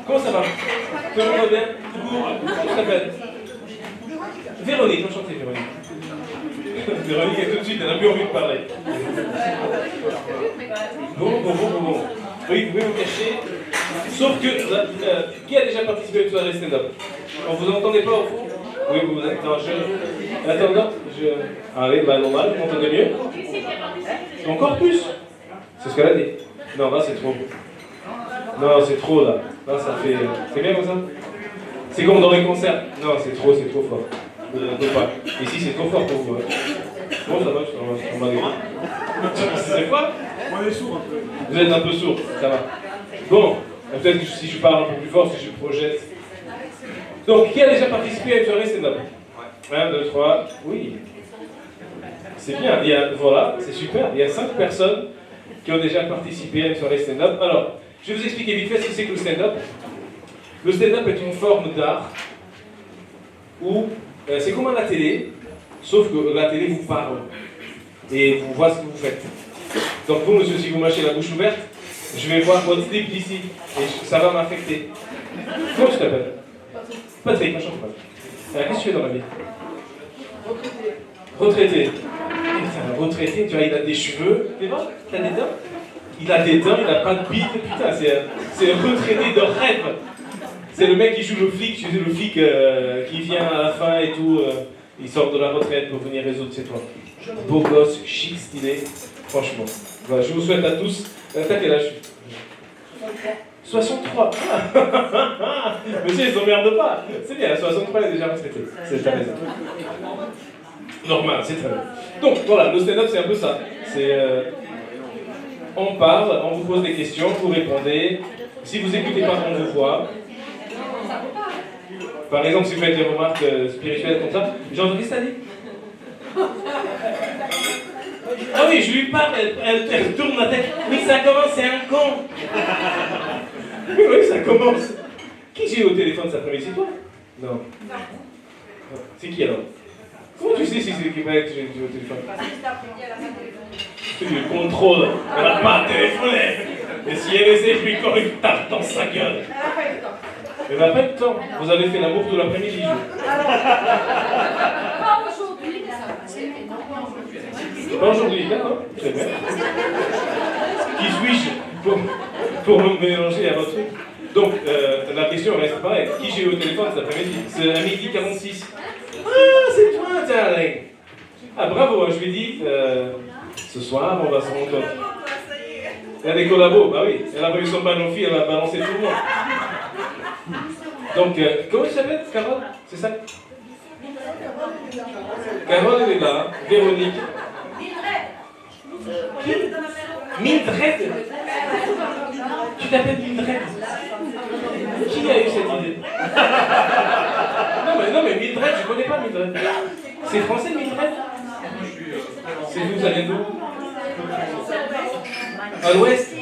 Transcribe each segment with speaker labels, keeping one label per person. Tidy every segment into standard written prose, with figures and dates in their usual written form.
Speaker 1: Comment ça va? Tout le monde va bien? Comment tu t'appelles? Véronique, enchantée Véronique. Véronique est tout de suite, elle n'a plus envie de parler. Bon. Oui, vous pouvez vous cacher. Sauf que, qui a déjà participé à une soirée stand-up? On vous entendez pas au fond? Oui, vous êtes en attendant, Ah oui, bah normal, vous m'entendez mieux? Encore plus? C'est ce qu'elle a dit. Non, là c'est trop. Non, c'est trop là. Là ça fait... C'est bien comme ça? C'est comme dans les concerts. Non, c'est trop fort. On peut pas. Ici c'est trop fort pour vous. Bon, ça va, je t'en vais. C'est quoi?
Speaker 2: On est sourd un peu.
Speaker 1: Vous êtes un peu sourd, ça va. Bon, peut-être que si je parle un peu plus fort, si je projette. Donc, qui a déjà participé à une soirée stand-up? 1, 2, 3, oui. C'est bien, voilà, c'est super. Il y a 5 personnes qui ont déjà participé à une soirée stand-up. Alors, je vais vous expliquer vite fait ce que c'est que le stand-up. Le stand-up est une forme d'art où c'est comme à la télé, sauf que la télé vous parle et vous voit ce que vous faites. Donc vous, monsieur, si vous mâchez la bouche ouverte, je vais voir votre slip d'ici et ça va m'affecter. Comment tu t'appelles? Patrick, enchanté. Qu'est-ce que tu fais dans la vie? Retraité. Putain, retraité, tu vois, il a des cheveux, t'es bon? T'as des dents? Il a des dents, il a pas de bite, putain, c'est un retraité de rêve. C'est le mec qui joue le flic, tu sais, le flic qui vient à la fin et tout, il sort de la retraite pour venir résoudre ses toits. Beau gosse, chic, stylé, franchement. Voilà, je vous souhaite à tous. T'as quel âge? 63. Monsieur, il s'emmerde pas. C'est bien, 63, il est déjà retraité. C'est ta raison. Normal, c'est très bien. Donc voilà, le stand-up c'est un peu ça. C'est on parle, on vous pose des questions, vous répondez. Si vous écoutez pas, on vous voit. Par exemple, si vous faites des remarques spirituelles comme ça, j'ai entendu ça dit. Ah oui, je lui parle, elle tourne la tête. Oui, ça commence, c'est un con. Oui, ça commence. Qui j'ai eu au téléphone cet après-midi? C'est toi? Non. C'est qui alors? Comment tu sais si c'est qui que j'ai eu au téléphone? C'est le contrôle. Elle n'a pas téléphoné. Et si elle essaie, je lui colle une tape dans sa gueule. Elle n'a pas eu de temps. Vous avez fait l'amour tout l'après-midi.
Speaker 3: Pas aujourd'hui.
Speaker 1: Pas aujourd'hui, d'accord? Très bien. Qui suis-je pour me mélanger à votre truc? Donc, la question reste pareille. Qui j'ai eu au téléphone cet après-midi? C'est à midi 46. Ah, c'est toi, darling. Ah, bravo, je lui ai dit, ce soir, on va se rencontrer. Il y a des collabos, bah oui. Elle a pas eu son ballon fille, elle a balancé tout le monde. Donc, comment tu s'appelles, Carole? C'est ça? Carole, elle est là. Véronique. Mildred. Tu t'appelles Mildred? Qui a eu cette idée? Non mais Mildred, je connais pas Mildred. C'est français Mildred? C'est vous, ça vient d'où? À l'ouest?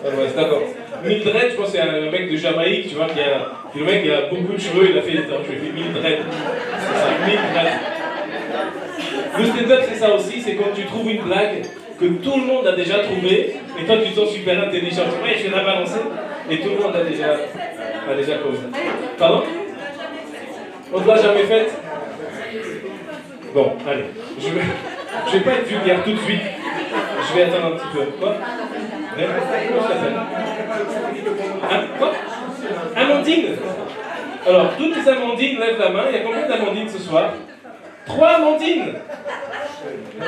Speaker 1: À l'ouest, d'accord. Mildred, je pense que c'est un mec de Jamaïque, tu vois, le mec qui a beaucoup de cheveux, il a fait des temps, je lui ai fait Mildred. C'est ça, Mildred. Le stand-up, c'est ça aussi, c'est quand tu trouves une blague que tout le monde a déjà trouvée, et toi tu te sens super intelligent. Ouais, je vais la balancer, et tout le monde a déjà causé. Pardon? On ne l'a jamais faite? Bon, allez. Je vais pas être vulgaire tout de suite. Je vais attendre un petit peu. Quoi? Comment je t'appelle? Quoi? Amandine? Alors, toutes les Amandines lèvent la main. Il y a combien d'Amandines ce soir? 3 Amandines!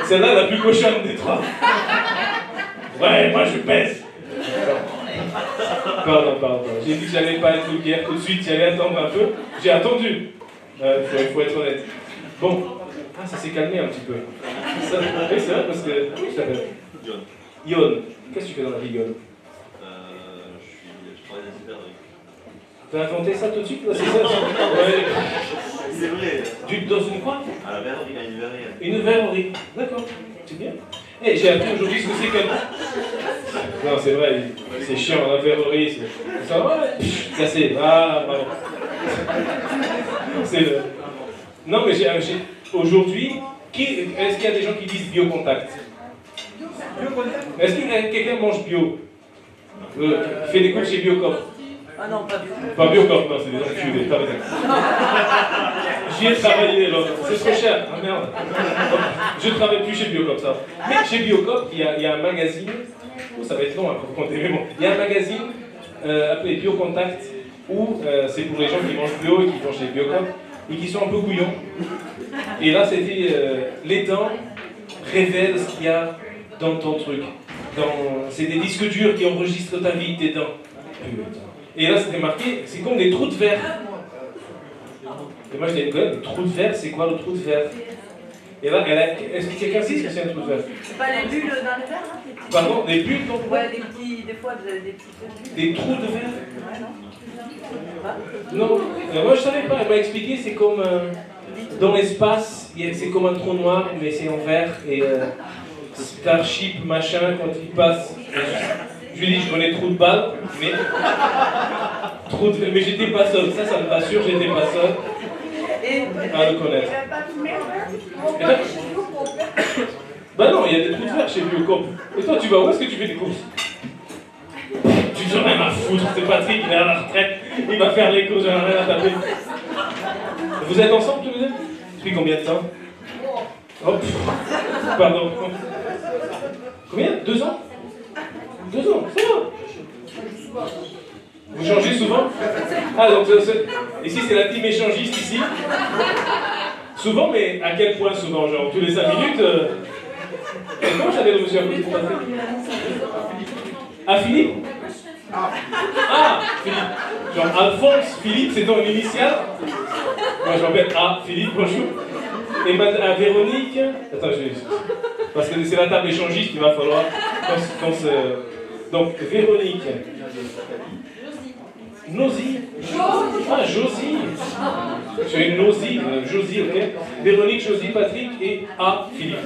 Speaker 1: Celle-là, la plus cochonne des 3. Ouais, moi je pèse. Pardon. J'ai dit que j'allais pas être vulgaire tout de suite, j'allais attendre un peu. J'ai attendu. Il faut être honnête. Bon. Ah, ça s'est calmé un petit peu. Ça, oui, c'est vrai parce que... Comment tu t'appelles?
Speaker 4: Yon.
Speaker 1: Yon. Qu'est-ce que tu fais dans la vie, Yon?
Speaker 4: Je travaille dans une verrerie.
Speaker 1: T'as inventé ça tout de suite là? C'est ça? Ouais.
Speaker 4: C'est vrai.
Speaker 1: Dans une quoi?
Speaker 4: À la verrerie, à une verrerie.
Speaker 1: Une verrerie. D'accord. C'est bien. Eh, j'ai appris aujourd'hui ce que c'est que... Non, c'est vrai, c'est chiant, la verrerie, c'est... Ça va? Cassé. Ah, bravo. C'est le... Non, mais aujourd'hui, Est-ce qu'il y a des gens qui disent biocontact? Est-ce que quelqu'un mange bio? Fait des cours chez Biocop?
Speaker 2: Ah non, pas bio.
Speaker 1: Pas Biocop, non, c'est des enculés, t'as raison. J'y ai travaillé, là. C'est trop cher. Ah merde. Je travaille plus chez Biocop, ça. Mais chez Biocop, il y a un magazine. Oh, ça va être long à compter, mais bon. Il y a un magazine appelé Biocontact où c'est pour les gens qui mangent bio et qui vont chez Biocop et qui sont un peu couillons. Et là, c'était les dents révèlent ce qu'il y a dans ton truc. C'est des disques durs qui enregistrent ta vie, tes dents. Et là, c'était marqué, c'est comme des trous de verre. Et moi, je l'ai dit, des trous de verre, c'est quoi le trou de verre? Et là, est-ce que quelqu'un sait ce que c'est un trou de verre?
Speaker 2: C'est pas les bulles dans le verre, là?
Speaker 1: Pardon, des bulles donc?
Speaker 2: Ouais, des fois, des petites bulles.
Speaker 1: Des trous de verre?
Speaker 2: Ouais, non.
Speaker 1: Non, moi je savais pas, elle m'a expliqué, c'est comme dans l'espace, c'est comme un trou noir, mais c'est en verre, et Starship, machin, quand il passe, je lui dis, je connais trou de balle, mais mais j'étais pas seul, ça me rassure, j'étais pas seul à le connaître. Et là, bah non, il y a des trous de verre chez Biocop. Et toi, tu vas où est-ce que tu fais des courses? Tu n'en as rien à foutre, c'est Patrick, il est à la retraite, il va faire les courses, j'en ai rien à taper. Vous êtes ensemble tous les deux? Depuis combien de temps? Oh, pardon. Combien? 2 ans? 2 ans, ça va. Vous changez souvent? Ah, donc ici c'est la team échangiste ici. Souvent, mais à quel point souvent? Genre tous les 5 minutes Comment j'avais le monsieur Philippe? Ah, Philippe? Ah, Philippe. Genre Alphonse, Philippe, c'est ton initial? Moi je m'appelle Philippe, bonjour. Et Véronique. Attends, parce que c'est la table échangiste, il va falloir qu'on se. Donc, Véronique. Josie. Ah, Josie. Tu es une Josie, Josie, ok. Véronique, Josie, Patrick et Philippe.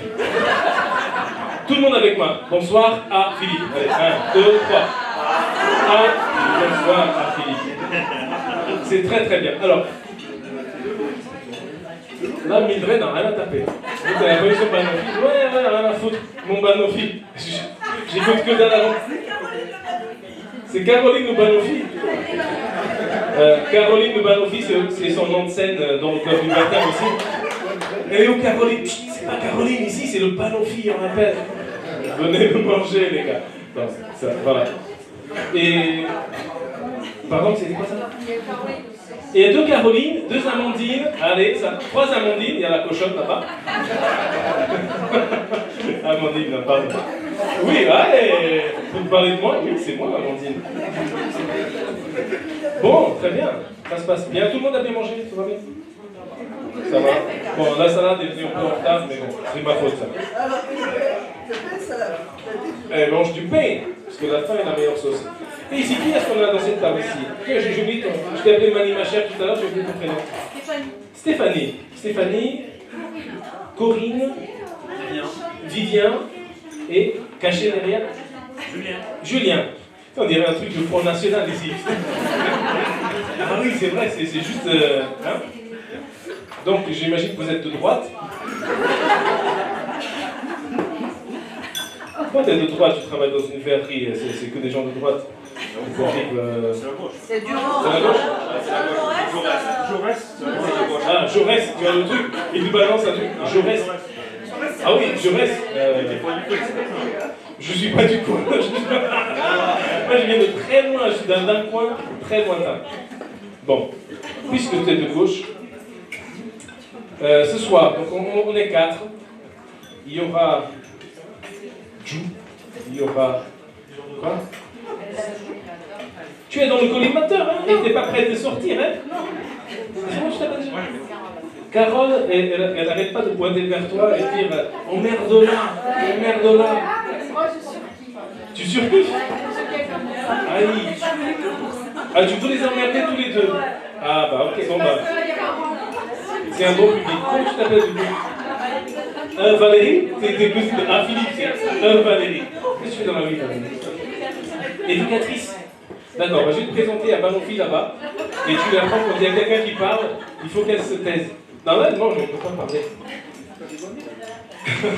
Speaker 1: Tout le monde avec moi. Bonsoir, Philippe. Allez, 1, 2, 3. Bonsoir, Philippe. C'est très très bien. Alors, là, Mildred n'a rien à taper. Donc, elle a connu son Banofi. Ouais, rien à foutre. Mon Banofi. J'écoute que dalle avant. C'est Caroline Noubanofi. Caroline Noubanofi, c'est son nom de scène dans le club du matin aussi. Et où Caroline? C'est pas Caroline ici, c'est le Banofi, on appelle. Venez me manger, les gars. Non, ça, voilà. Et. Pardon, c'était quoi ça? Et il y a 2 Caroline, 2 Amandine, allez, 3 Amandine, il y a la cochonne là-bas. Amandine, non, pardon. Oui, allez, vous parlez de moi? Oui, c'est moi, Amandine. Bon, très bien, ça se passe bien. Tout le monde a bien mangé, tout va bien? Ça va? Bon, la salade est venue un peu en retard, mais bon, c'est ma faute ça. Elle mange du pain, parce que la faim est la meilleure sauce. Et ici, qui est-ce qu'on a dans cette table ici? J'ai oublié ton. Je t'ai appelé Mani ma chère tout à l'heure, j'ai oublié ton prénom. Stéphanie. Stéphanie. Corinne. Vivien. Et caché derrière? Julien. On dirait un truc de Front National ici. Ah oui, c'est vrai, c'est juste. Hein? Donc j'imagine que vous êtes de droite. Pourquoi t'es de droite? Tu travailles dans une verrerie, c'est que des gens de droite.
Speaker 4: C'est la gauche.
Speaker 2: C'est du
Speaker 1: C'est la gauche?
Speaker 4: Jaurès.
Speaker 1: Ah, Jaurès, tu as le truc, il lui balance un truc. Jaurès. Ah oui, Jaurès. Je suis pas du coin. Moi je viens de très loin, je suis d'un coin très lointain. Bon, puisque tu es de gauche, ce soir, donc on est 4. Il y aura Jou, il y aura. Quoi? Tu es dans le collimateur, hein? Et t'es pas prête de sortir, hein? Comment je t'appelle déjà? Carole, elle n'arrête pas de pointer vers toi et dire emmerde-la, emmerde-la. Tu surkiffes? Aïe. Ah, tu veux les emmerder tous les deux? Ah bah ok, bon bah. C'est un bon public. Comment tu t'appelles du coup? Valérie? T'es plus de. Ah, Philippe, c'est Valérie. Qu'est-ce que tu fais dans la vie, Valérie? Éducatrice. D'accord, bah, je vais te présenter à Banofi là-bas. Et tu lui apprends quand il y a quelqu'un qui parle, il faut qu'elle se taise. Normalement, je ne peux pas parler.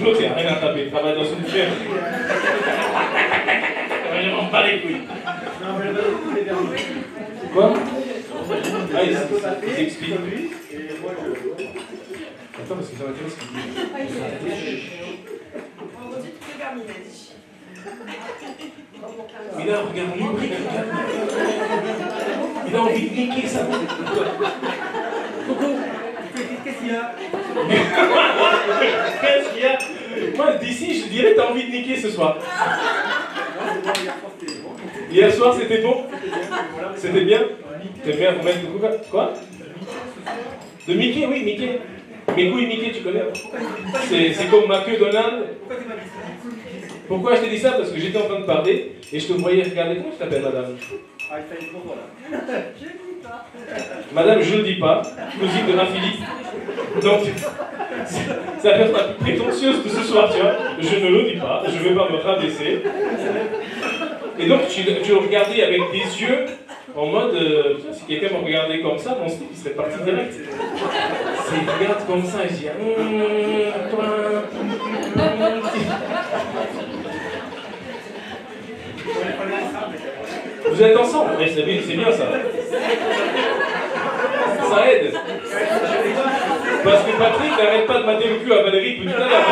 Speaker 1: L'autre, il n'y a rien à taper, il travaille dans une ferme. Je m'en bats les couilles. Quoi? Ah, il s'explique. Attends, parce que ça m'intéresse ce qu'il dit. Mais là, regarde-lui, il a envie de niquer ça. Coucou.
Speaker 3: Qu'est-ce qu'il y a?
Speaker 1: Qu'est-ce qu'il y a? Moi, d'ici, je dirais, t'as envie de niquer ce soir. Hier soir, c'était bon? C'était bien? T'aimes bien vous mettre de quoi? De Mickey, oui, Mickey. Mes couilles Mickey, tu connais? C'est comme ma queue Donald. Pourquoi je t'ai dit ça? Parce que j'étais en train de parler et je te voyais regarder. Comment tu t'appelles, madame?
Speaker 3: Ah, il fallait trop là.
Speaker 2: Je ne dis pas.
Speaker 1: Madame, je ne le dis pas. Cousine de ma Philippe. Donc, c'est la personne la plus prétentieuse de ce soir, tu vois. Je ne le dis pas. Je ne vais pas me rabaisser. Et donc, tu le regardais avec des yeux en mode. Si quelqu'un me regardait comme ça, mon slip, il serait parti direct. Il regarde comme ça et je dis toi. Vous êtes ensemble? Ouais, c'est bien ça. Ça aide. Parce que Patrick n'arrête pas de mater le cul à Valérie depuis tout à l'heure.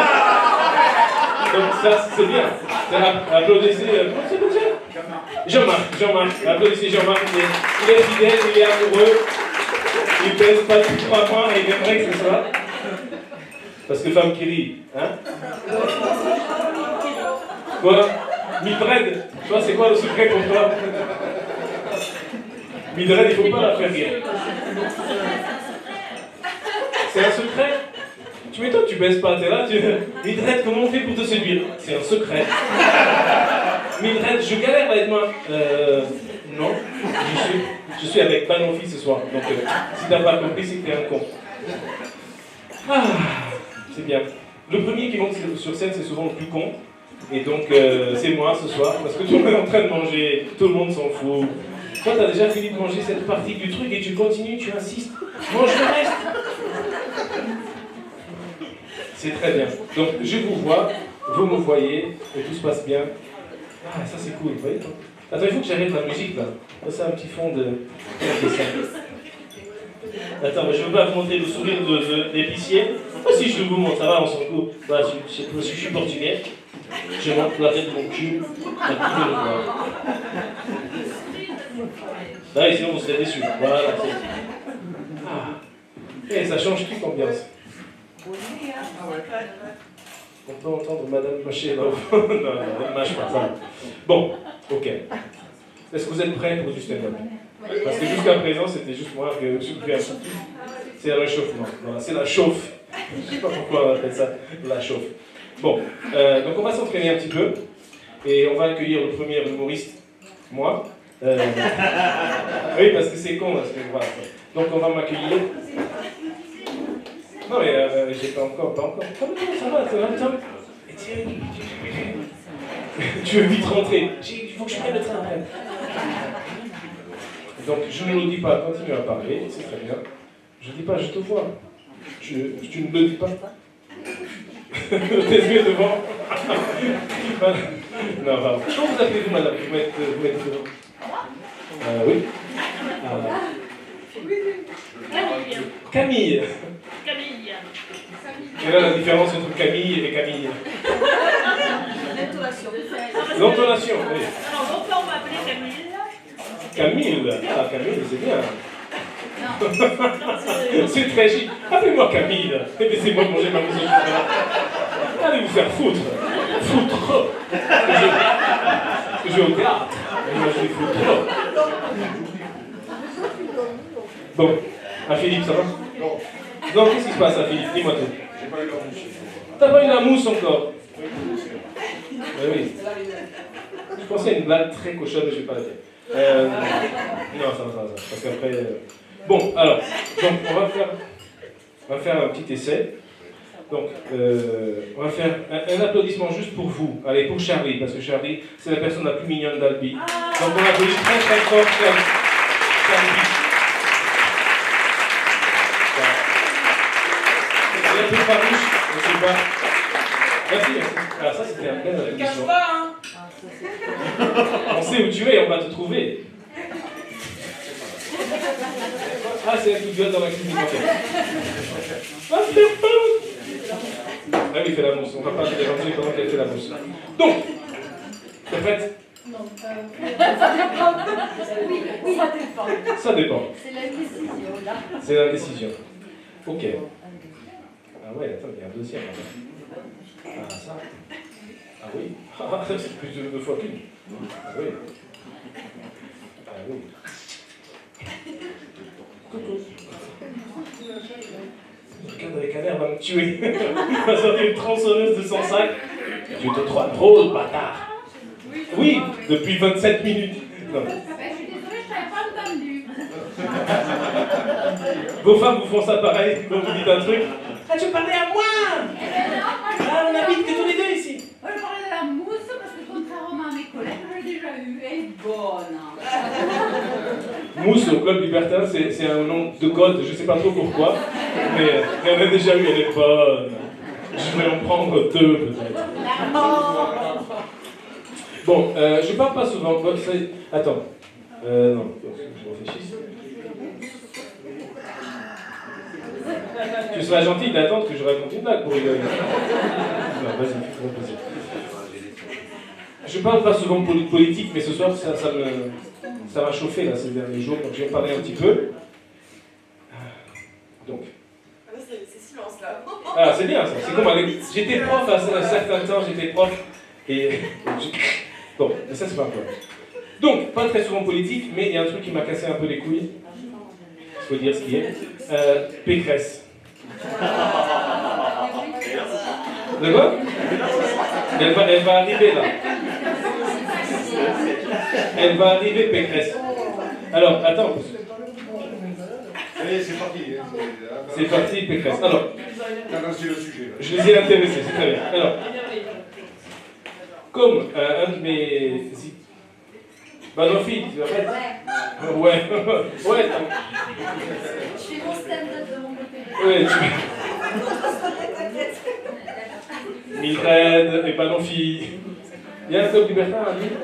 Speaker 1: Donc ça, c'est bien. Applaudissez. Comment c'est comme ça? Jean-Marc. Applaudissez Jean-Marc. Il est fidèle, il est amoureux. Il pèse pas depuis 3 mois et il aimerait que ce soit. Parce que femme qui rit, hein? Quoi? Mildred, toi, c'est quoi le secret pour toi? Mildred, il ne faut pas la faire rire. C'est un secret? Tu m'étonnes, tu baisses pas, t'es là, Mildred, comment on fait pour te séduire? C'est un secret. Mildred, je galère avec moi. Non, je suis avec Banonfi ce soir. Donc, si t'as pas compris, c'est que t'es un con. Ah, c'est bien. Le premier qui monte sur scène, c'est souvent le plus con. Et donc, c'est moi ce soir, parce que tout le monde est en train de manger, tout le monde s'en fout. Toi, t'as déjà fini de manger cette partie du truc et tu continues, tu insistes. Mange le reste. C'est très bien. Donc, je vous vois, vous me voyez, et tout se passe bien. Ah, ça c'est cool, vous voyez? Attends, il faut que j'arrête la musique là. Ça, c'est un petit fond de. Attends, mais je ne veux pas vous montrer le sourire d'épicier. Ah, si je vous montre, ça va, on s'en fout. Voilà, je suis portugais. Je montre la tête de mon cul. Un petit peu le voir. Là, sinon vous serez déçus. Voilà, c'est. Ah. Et ça change toute l'ambiance. On peut entendre Madame mâcher là. Non, elle ne mâche pas ça. Bon, ok. Est-ce que vous êtes prêts pour du stand-up? Parce que jusqu'à présent, c'était juste moi qui ai soulevé un petit peu. C'est un réchauffement. Voilà, c'est la chauffe. Je ne sais pas pourquoi on appelle ça la chauffe. Bon, donc on va s'entraîner un petit peu. Et on va accueillir le premier humoriste, moi. Oui, parce que c'est con, parce que voilà. Donc on va m'accueillir. Non mais j'ai pas encore. Ça va, attends. Tu veux vite rentrer. Il faut que je prenne le train après. Donc je ne le dis pas, continue à parler, c'est très bien. Je ne dis pas, je te vois. Tu ne le dis pas. Tes yeux devant. Non, pardon. Comment vous appelez-vous, madame? Vous mettez devant. Oui. Camille. Quelle est la différence entre Camille et Camille?
Speaker 2: L'intonation.
Speaker 1: L'intonation, oui.
Speaker 5: Alors, pourquoi on va appeler Camille?
Speaker 1: Camille. Ah, Camille, c'est bien. C'est très chic. Appelez-moi Camille. Et laissez-moi manger ma maison. Allez vous faire foutre. Foutre. Je au théâtre. Et moi, je vais foutre. Bon. À Philippe, ça va? Non. Non, qu'est-ce qui se passe à Philippe? Dis-moi tout.
Speaker 4: J'ai pas eu la mouche.
Speaker 1: T'as pas eu la mousse encore? Oui. Je pensais à une blague très cochonne, mais je vais pas la dire. Non, ça va. Parce qu'après. Bon, alors, donc on va faire un petit essai. Donc, on va faire un applaudissement juste pour vous. Allez, pour Charlie, parce que Charlie, c'est la personne la plus mignonne d'Albi. Donc on applaudit très très fort Charlie. Il est un peu farouche, je ne sais pas. Merci, merci. Alors ça, c'était un bel applaudissement.
Speaker 5: Cache pas, hein.
Speaker 2: Ah, ça, c'est-
Speaker 1: On sait où tu es, on va te trouver. Ah, c'est un coup de gueule dans la cuisine. Ok. Ah, c'est pas. Ah oui, il fait la mousse. On va pas te déranger pendant qu'elle fait la mousse. Donc, t'es prête?
Speaker 6: Non,
Speaker 2: Oui, ça dépend.
Speaker 1: Ça dépend.
Speaker 6: c'est la décision là.
Speaker 1: C'est la décision. Ok. Ah ouais, attends, il y a un deuxième. Ah, ça. Ah oui. Ah, ça, c'est plus de 2 fois qu'une. Ah oui. Ah oui. Coucou. Le cadre des canards va me tuer. Il va sortir une tronçonneuse de son sac. Tu te crois drôle, bâtard. Oui, depuis 27 minutes. Non.
Speaker 6: Je suis désolée, je t'avais pas entendu.
Speaker 1: Vos femmes vous font ça pareil quand vous dites un truc. Ah, tu parlais à moi.
Speaker 6: Eh ben non, moi je
Speaker 1: Ah, on habite que tous les deux ici.
Speaker 6: Moi je parlais de la mousse parce que contrairement à mes collègues, je l'ai déjà eu. Elle est bonne.
Speaker 1: Mousse au club libertin, c'est un nom de code, je sais pas trop pourquoi, mais on a déjà eu, elle est bonne. Je vais en prendre 2 peut-être. Bon, je parle pas souvent. Bon, attends. Non, je réfléchis. Tu seras gentil d'attendre que je raconte une blague pour rigoler. Non, vas-y, fais-moi plaisir. Je parle pas souvent de politique, mais ce soir, ça m'a chauffé là, ces derniers jours, donc je vais en parler un petit peu. Donc.
Speaker 7: C'est silence là.
Speaker 1: Ah, c'est bien ça, c'est comme avec... J'étais prof à un certain temps, j'étais prof, et... Bon, mais ça c'est pas un problème. Donc, pas très souvent politique, mais il y a un truc qui m'a cassé un peu les couilles. Il faut dire ce qui est. Pécresse. De quoi? Elle va arriver là. Elle va arriver, Pécresse. Alors, attends.
Speaker 4: Allez, c'est parti.
Speaker 1: C'est parti, Pécresse. Alors,
Speaker 4: C'est le sujet.
Speaker 1: je les ai intéressés, c'est très bien. Alors, comme un de mes... Bah non, fille, tu vas faire... Ouais, ouais.
Speaker 6: Je fais mon stand-up de mon côté.
Speaker 1: Ouais, tu... Mildred et pas non fille. Il y a un club libertin à Lille?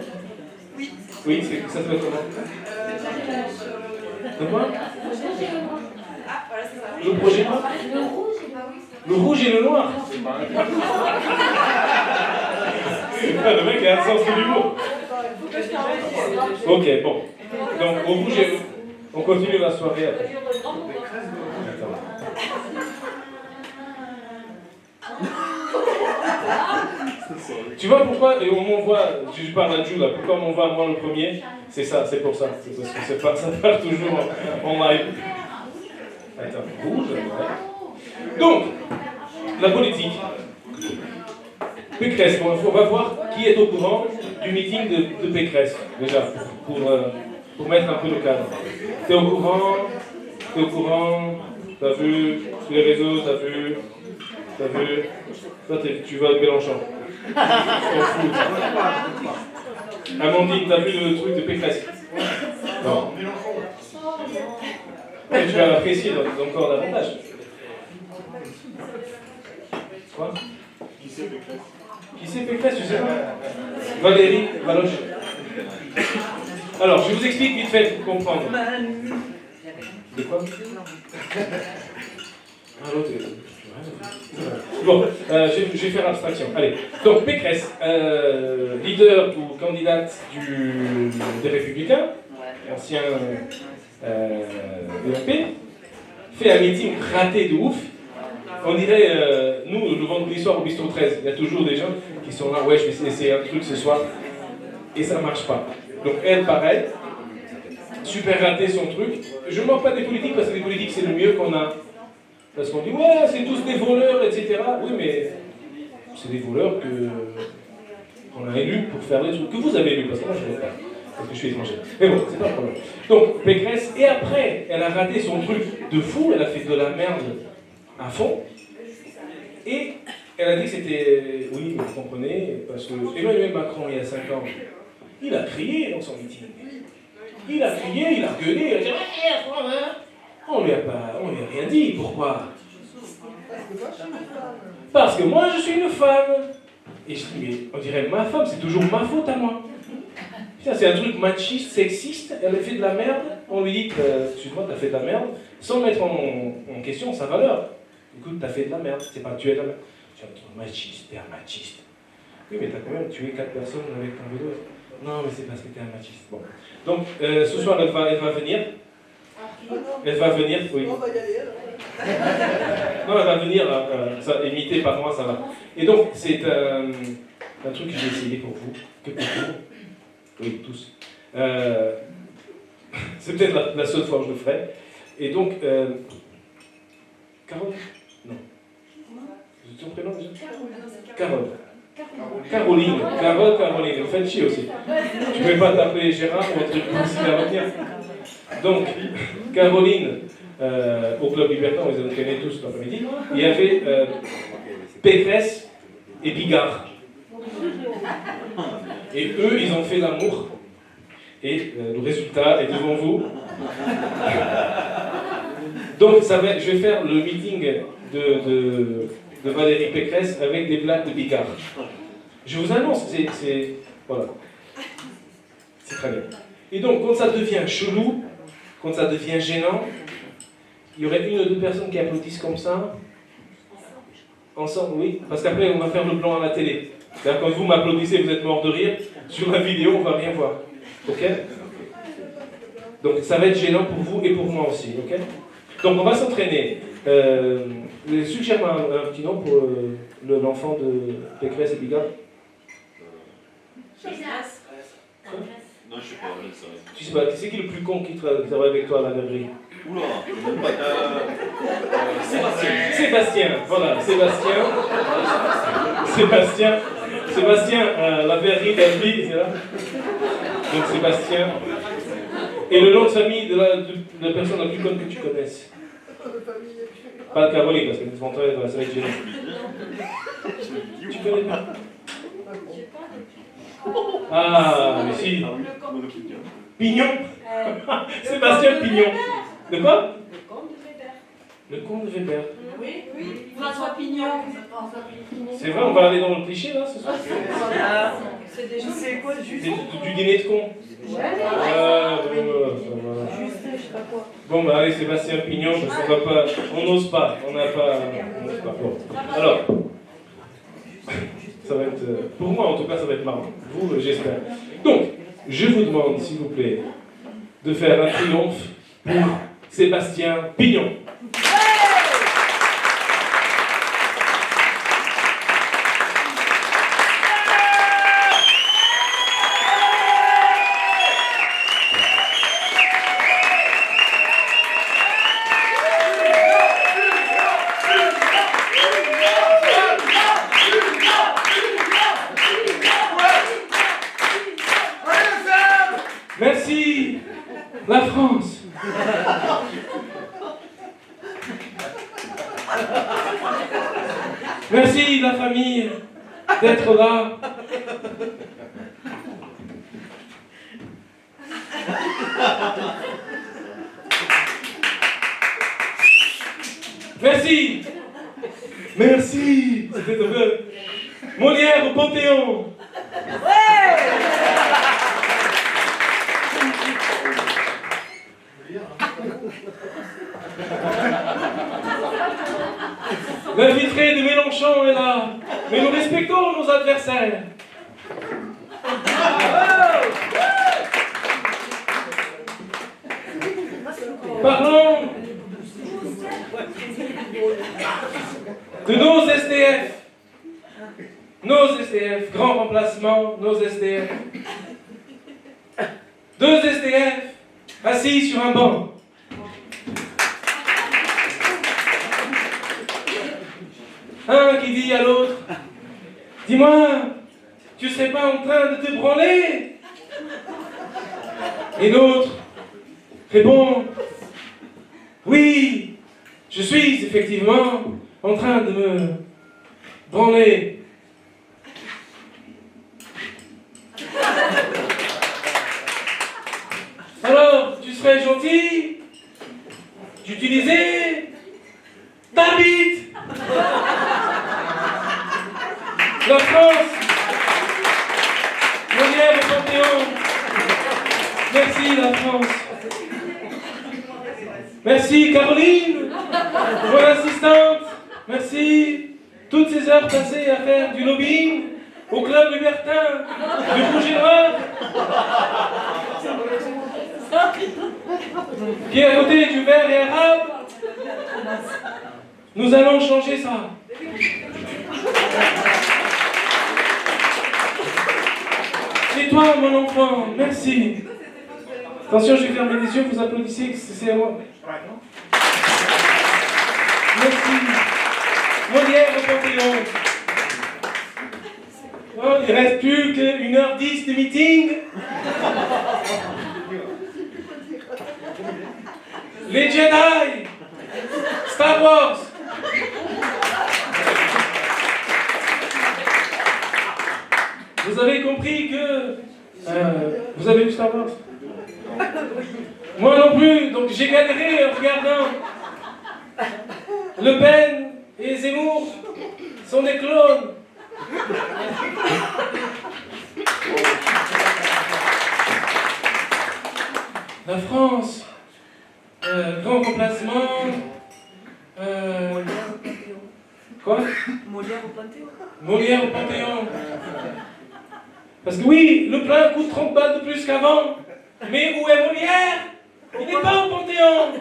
Speaker 7: Oui.
Speaker 1: Oui, ça s'appelle comment? De quoi?
Speaker 7: Ah, voilà, c'est ça.
Speaker 1: Le projet noir?
Speaker 6: Le rouge, et bah oui, c'est
Speaker 1: Le rouge et le noir? Le mec a un sens de l'humour. Ok, bon. Donc, au rouge et... On continue la soirée après. Tu vois pourquoi et on m'envoie, je parle à Jules là, pourquoi on m'envoie moi le premier? C'est ça, c'est pour ça. C'est parce que c'est pas, ça part toujours en live. Attends, rouge, ouais. Donc, la politique. Pécresse, bon, on va voir qui est au courant du meeting de Pécresse, déjà, pour mettre un peu le cadre. T'es au courant? T'es au courant? T'as vu sur les réseaux? T'as vu? Toi, tu vas avec Mélenchon. On s'en fout. Amandine, t'as vu le truc de Pécresse? Non. Mais tu vas l'apprécier encore davantage. Quoi?
Speaker 4: Qui c'est Pécresse?
Speaker 1: Qui c'est Pécresse, tu sais pas? Valérie Valoche. Alors, je vous explique vite fait pour comprendre. De quoi? Ah, l'autre. Bon, je vais faire abstraction. Allez. Donc, Pécresse, leader ou candidate des Républicains, ancien EMP, fait un meeting raté de ouf. On dirait, nous, le vendredi soir au Bistrot 13, il y a toujours des gens qui sont là, ouais, je vais essayer un truc ce soir, et ça ne marche pas. Donc, elle, pareil, super raté son truc. Je ne manque pas des politiques parce que les politiques, c'est le mieux qu'on a. Parce qu'on dit, ouais, c'est tous des voleurs, etc. Oui, mais c'est des voleurs qu'on a élus pour faire des trucs que vous avez élus, parce que moi, je ne l'ai pas. Parce que je suis étranger. Mais bon, c'est pas le problème. Donc, Pécresse, et après, elle a raté son truc de fou, elle a fait de la merde à fond, et elle a dit que c'était, oui, vous comprenez, parce que Emmanuel Macron, il y a 5 ans, il a crié dans son meeting. Il a crié, il a gueulé, il a dit, ouais, on lui a rien dit, pourquoi? Parce que moi, je suis une femme. Et je dis, mais on dirait ma femme, c'est toujours ma faute à moi. Putain, c'est un truc machiste, sexiste, elle a fait de la merde, on lui dit, excuse-moi, t'as fait de la merde, sans mettre en question sa valeur. Écoute, t'as fait de la merde, c'est pas tuer de la merde. Je suis un truc machiste, t'es un machiste. Oui, mais t'as quand même tué 4 personnes avec ton vélo. Non, mais c'est parce que t'es un machiste. Bon. Donc, ce soir, elle va venir. Elle va venir, oui.
Speaker 7: On va y aller alors.
Speaker 1: Non, elle va venir, ça, imité par moi, ça va. Et donc, c'est un truc que j'ai essayé pour vous, que pour vous. Oui, tous. C'est peut-être la seule fois où je le ferai. Et donc, Carole? Non. C'est ton prénom déjà? Carole. Caroline. Caroline. Elle me fait chier aussi. Tu ne peux pas t'appeler Gérard ou un truc difficile à retenir. Donc, Caroline, au Club Libertin, vous les connaissez tous l'après-midi, il y avait Pécresse et Bigard. Et eux, ils ont fait l'amour. Et le résultat est devant vous. Donc, je vais faire le meeting de Valérie Pécresse avec des blagues de Bigard. Je vous annonce, voilà. C'est très bien. Et donc, quand ça devient chelou, quand ça devient gênant, il y aurait une ou deux personnes qui applaudissent comme ça. Ensemble, oui. Parce qu'après, on va faire le plan à la télé. C'est-à-dire, quand vous m'applaudissez, vous êtes mort de rire. Sur la vidéo, on ne va rien voir. Ok? Donc, ça va être gênant pour vous et pour moi aussi. Ok? Donc, on va s'entraîner. Suggère-moi un petit nom pour l'enfant de Pécresse et Bigard.
Speaker 4: Non, je sais pas, je ne sais pas.
Speaker 1: Tu sais pas, c'est qui le plus con qui travaille avec toi à la verrerie?
Speaker 4: Oula, même pas.
Speaker 1: Sébastien, voilà, Sébastien, la verrerie d'Albi, c'est là. Donc Sébastien. Et le nom de famille de la personne la plus conne que tu connaisses? Pas de Caroline, parce que nous mentons dans la série de Tu connais pas? Ah, mais si. Pignon. Sébastien Pignon. De quoi? Le comte de Weber.
Speaker 7: Oui,
Speaker 2: François Pignon.
Speaker 1: C'est vrai, on va aller dans le cliché là ce soir?
Speaker 2: C'est des choses. C'est quoi juste?
Speaker 1: Du dîner de con. Ah,
Speaker 2: Juste, je sais pas quoi.
Speaker 1: bon, bah allez, Sébastien Pignon, parce qu'on va pas. On n'ose pas. On n'ose pas. Bon. Alors. Ça va être. Pour moi, en tout cas, ça va être marrant. Vous, j'espère. Donc, je vous demande, s'il vous plaît, de faire un triomphe pour Sébastien Pignon. Merci, la France. Merci, la famille, d'être là. Merci. Merci. C'était heureux. Molière au Panthéon. L'infiltré de Mélenchon est là, mais nous respectons nos adversaires. Parlons de nos SDF. Nos SDF, grand remplacement, nos SDF. 2 SDF assis sur un banc. Un qui dit à l'autre, dis-moi, tu serais pas en train de te branler? Et l'autre répond, oui, je suis effectivement en train de me branler. Alors, tu serais gentil d'utiliser ta bite. La France Molière au Panthéon. Merci la France. Merci Caroline, mon assistante. Merci. Toutes ces heures passées à faire du lobbying au club libertin, du rouge et noir, qui est à côté du vert et arabe. Nous allons changer ça. Et toi, mon enfant, merci. Attention, je vais fermer les yeux, vous applaudissez, c'est à moi. Merci. Molière au Panthéon. Oh, il ne reste plus que 1h10 de meeting. Les Jedi. Star Wars. Vous avez compris que... vous avez vu Star Wars? Moi non plus, donc j'ai galéré en regardant. Le Pen et Zemmour sont des clones. La France, grand remplacement. Quoi?
Speaker 2: Molière au Panthéon.
Speaker 1: Molière au Panthéon. Parce que oui, le plein coûte 30 balles de plus qu'avant. Mais où est Molière? Il n'est pas au Panthéon.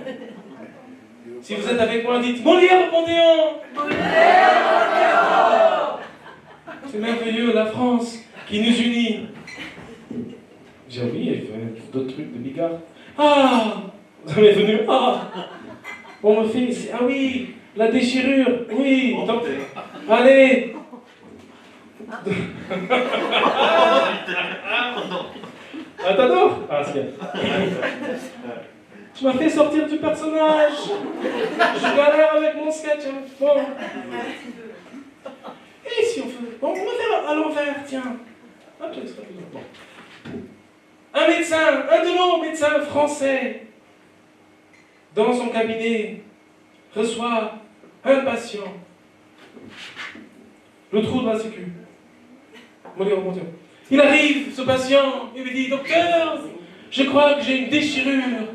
Speaker 1: Si vous êtes avec moi, dites Molière au Panthéon. Molière au Panthéon. C'est merveilleux, la France qui nous unit. J'ai oublié, d'autres trucs de Bigard. Ah, vous en êtes venu. Ah, on me fait. Ah oui, la déchirure. Oui, donc, allez. Ah, t'adores? Ah, c'est bien. Tu m'as fait sortir du personnage. Je galère avec mon sketch. Bon. Et si on fait... Bon, on va faire à l'envers, tiens. Ah, tu seras plus bon. Un médecin, un de nos médecins français, dans son cabinet, reçoit un patient. Le trou de la sécu. Il arrive, ce patient, il lui dit, docteur, je crois que j'ai une déchirure.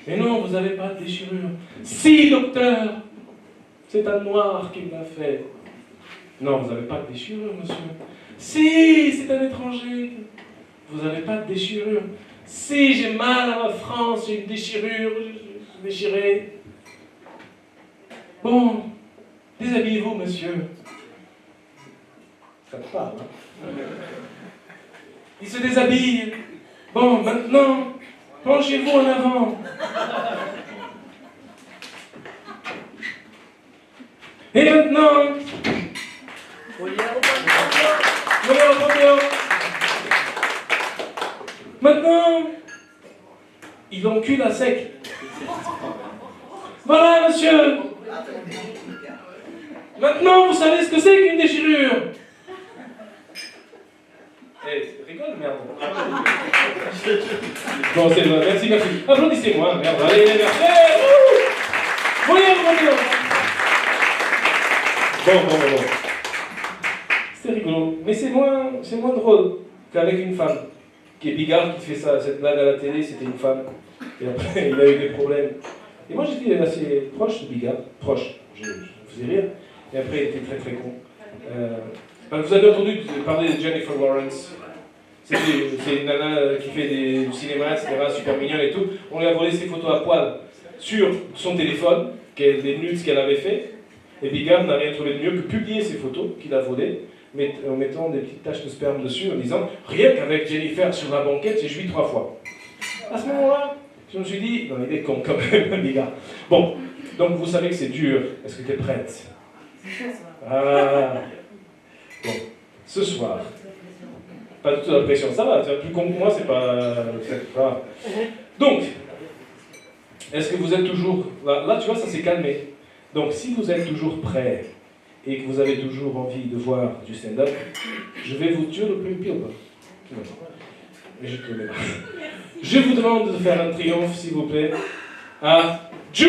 Speaker 1: Mais non, vous n'avez pas de déchirure. Si, docteur, c'est un noir qui me l'a fait. Non, vous n'avez pas de déchirure, monsieur. Si, c'est un étranger. Vous n'avez pas de déchirure. Si, j'ai mal à la France, j'ai une déchirure, je déchiré. Bon, déshabillez-vous, monsieur. Ça te parle, hein? Il se déshabille. Bon, maintenant, penchez-vous en avant. Et maintenant,
Speaker 2: Molière au Panthéon.
Speaker 1: Molière au Panthéon. Maintenant, il encule à sec. Voilà, monsieur. Maintenant, vous savez ce que c'est qu'une déchirure. Eh, rigole, merde. Bon, c'est bon, merci, merci. Applaudissez-moi, merde. Allez, merci. Molière au Panthéon. Bon. C'est rigolo. Mais c'est moins drôle qu'avec une femme. Qui est Bigard, qui fait ça, cette blague à la télé, c'était une femme. Et après, il a eu des problèmes. Et moi, j'étais assez proche de Bigard. Proche. Je faisais rire. Et après, il était très très con. Vous avez entendu parler de Jennifer Lawrence. C'est une nana qui fait du cinéma, etc., super mignonne et tout. On lui a volé ses photos à poil sur son téléphone, des nudes qu'elle avait fait. Et Bigard n'a rien trouvé de mieux que publier ces photos qu'il a volées, en mettant des petites taches de sperme dessus, en disant « Rien qu'avec Jennifer sur la banquette, j'ai joui 3 fois. » À ce moment-là, je me suis dit « Non, il est con quand même, Bigard. » Bon, donc vous savez que c'est dur. Est-ce que tu es prête? Ah. Bon, ce soir, pas du tout la pression, ça va, tu es plus con que moi, c'est pas grave. Donc, est-ce que vous êtes toujours... Là, tu vois, ça s'est calmé. Donc, si vous êtes toujours prêt et que vous avez toujours envie de voir du stand-up, je vais vous tuer le plus pire. Mais je connais pas. Je vous demande de faire un triomphe, s'il vous plaît, à Ju.